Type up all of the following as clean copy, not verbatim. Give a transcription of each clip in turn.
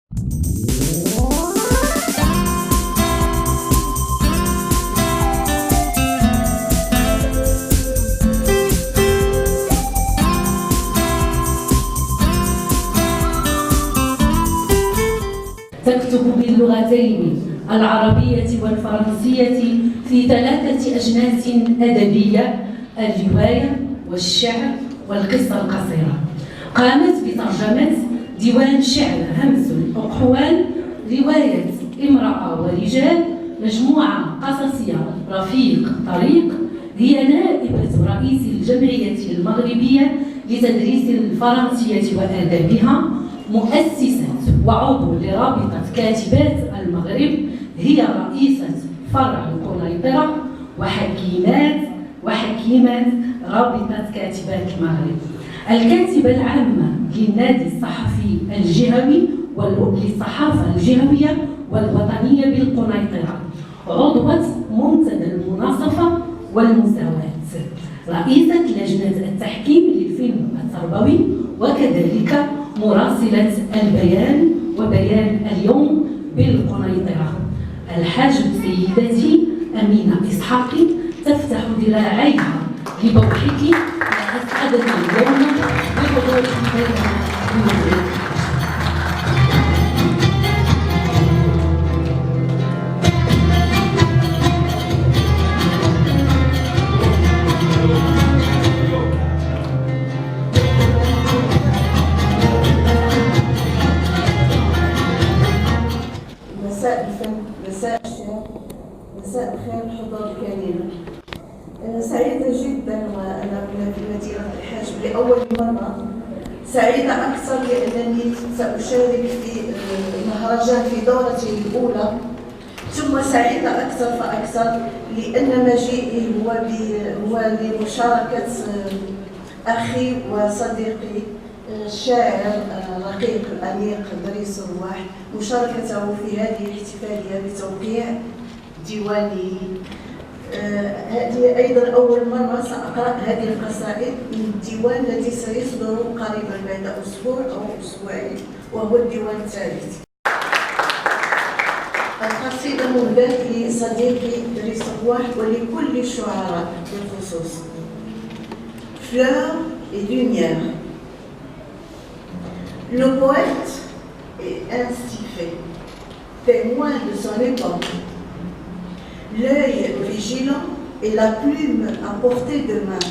تكتب باللغتين العربية والفرنسية في 3 أجناس أدبية: الرواية والشعر والقصة القصيرة. قامت بترجمة ديوان شعر همس الأقحوان، رواية امرأة ورجال، مجموعة قصصية رفيق طريق. هي نائبة رئيس الجمعية المغربية لتدريس الفرنسية وآدابها، مؤسسة وعضو لرابطة كاتبات المغرب، هي رئيسة فرع القنيطرة وحكيمات رابطة كاتبات المغرب، الكاتبة العامة للنادي الصحفي الجهوي للصحافة الجهوية والوطنية بالقنيطرة، عضوة منتدى المناصفة والمساواة، رئيسة لجنة التحكيم للفيلم التربوي، وكذلك مراسلة البيان وبيان اليوم بالقنيطرة. الحاجب سيدتي أمينة إسحاقي تفتح ذراعيها لبوحك، وأسعدنا اليوم بحضورك بيننا المغرب. مساء الخير حضور الكريم. أنا سعيدة جدا وأنا في مدينة الحاجب لأول مرة. سعيدة أكثر لأنني سأشارك في المهرجان في دورتي الأولى، ثم سعيدة أكثر فأكثر لأن مجيئي هو لمشاركة أخي وصديقي الشاعر رقيق الأنيق دريس الرواح، مشاركته في هذه الاحتفالية بتوقيع ديواني. هذه أيضا أول مرة سأقرأ هذه القصائد من الديوان الذي سيصدر قريبا بعد أسبوع أو أسبوعين، وهو الديوان الثالث. القصيدة مهداة لصديقي دريس الرواح ولكل الشعراء بالخصوص. Fleurs et lumière. Le poète est ainsi fait, témoin de son époque, l'œil vigilant et la plume à portée de main,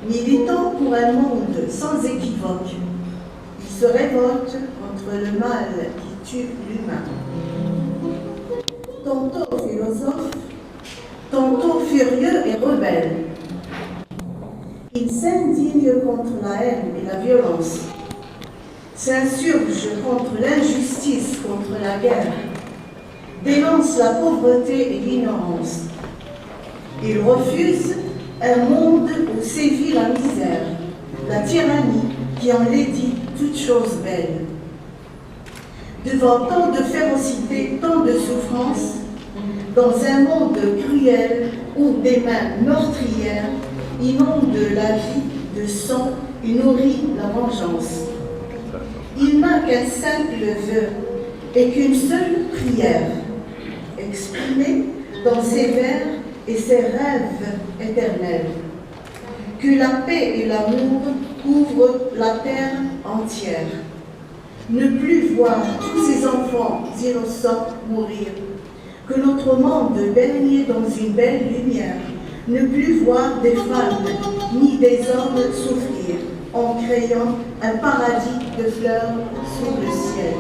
militant pour un monde sans équivoque. Il se révolte contre le mal qui tue l'humain. Tantôt philosophe, tantôt furieux et rebelle, il s'indigne contre la haine et la violence, s'insurge contre l'injustice, contre la guerre, dénonce la pauvreté et l'ignorance. Il refuse un monde où sévit la misère, la tyrannie qui enlaidit toute chose belle. Devant tant de férocité, tant de souffrance, dans un monde cruel où des mains meurtrières inondent la vie de sang et nourrit la vengeance. Il n'a qu'un simple vœu et qu'une seule prière, exprimée dans ses vers et ses rêves éternels. Que la paix et l'amour couvrent la terre entière. Ne plus voir tous ces enfants innocents mourir. Que notre monde baigne dans une belle lumière. Ne plus voir des femmes ni des hommes souffrir, en créant un paradis de fleurs sous le ciel.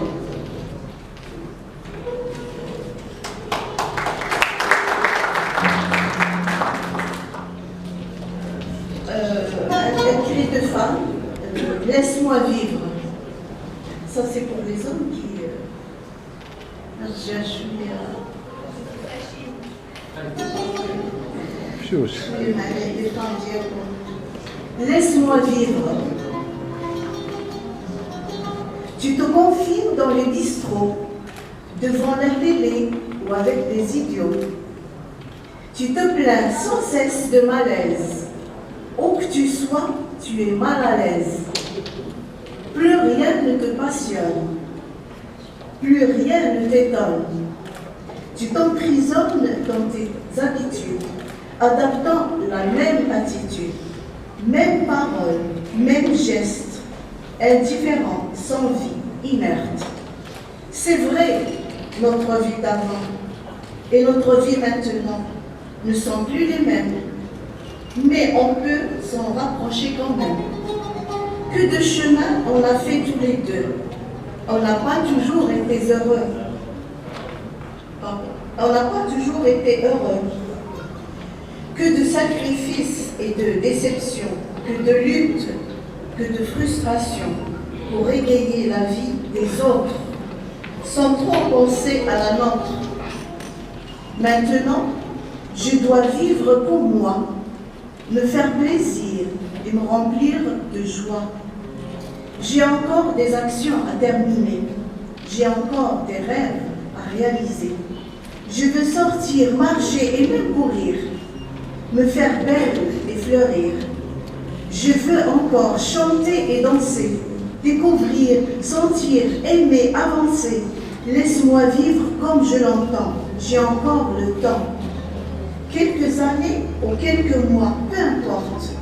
Un cri de femme, laisse-moi vivre. Ça c'est pour les hommes qui... Laisse-moi vivre. Tu te confies dans les bistrots, devant la télé ou avec des idiots. Tu te plains sans cesse de malaise. Où que tu sois, tu es mal à l'aise. Plus rien ne te passionne. plus rien ne t'étonne. Tu t'emprisonnes dans tes habitudes, adaptant la même attitude, même parole, même geste, indifférent, sans vie, inerte. C'est vrai, notre vie d'avant et notre vie maintenant ne sont plus les mêmes, mais on peut s'en rapprocher quand même. Que de chemin on a fait tous les deux. On n'a pas toujours été heureux. On n'a pas toujours été heureux. Que de sacrifices et de déceptions, que de luttes, que de frustrations pour égayer la vie des autres, sans trop penser à la nôtre. Maintenant, je dois vivre pour moi, me faire plaisir et me remplir de joie. J'ai encore des actions à terminer, j'ai encore des rêves à réaliser. Je veux sortir, marcher et même courir, me faire belle et fleurir. Je veux encore chanter et danser, découvrir, sentir, aimer, avancer. Laisse-moi vivre comme je l'entends, j'ai encore le temps. Quelques années ou quelques mois, peu importe,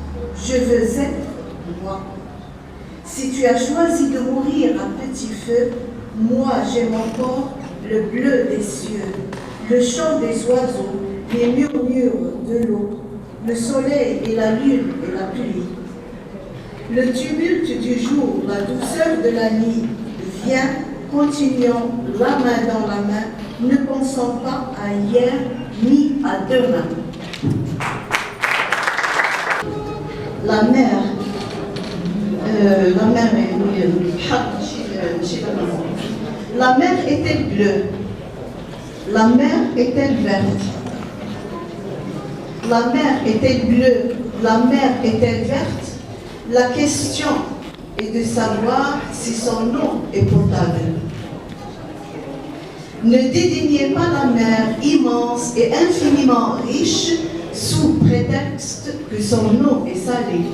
je veux être moi. Si tu as choisi de mourir à petit feu, moi j'aime encore le bleu des cieux, le chant des oiseaux, les murmures de l'eau, le soleil et la lune et la pluie. Le tumulte du jour, la douceur de la nuit, viens, continuons la main dans la main, ne pensons pas à hier ni à demain. La mer est-elle bleue? La mer est-elle verte? La mer est-elle bleue? La mer est-elle verte? La question est de savoir si son eau est potable. Ne dédaignez pas la mer immense et infiniment riche sous prétexte que son eau est salée.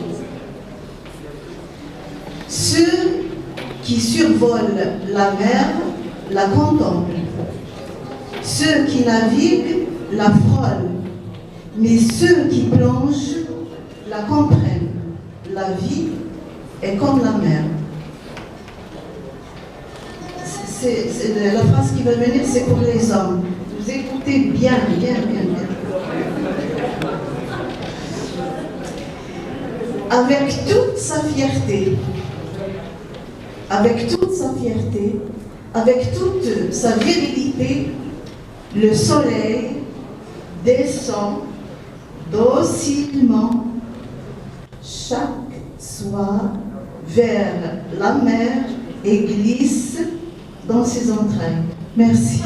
Ceux qui survolent la mer la contemplent. Ceux qui naviguent la frôlent. Mais ceux qui plongent la comprennent. La vie est comme la mer. La phrase qui va venir, c'est pour les hommes. Vous écoutez bien. Avec toute sa fierté, avec toute sa virilité, le soleil descend docilement chaque soir vers la mer et glisse dans ses entrailles. Merci.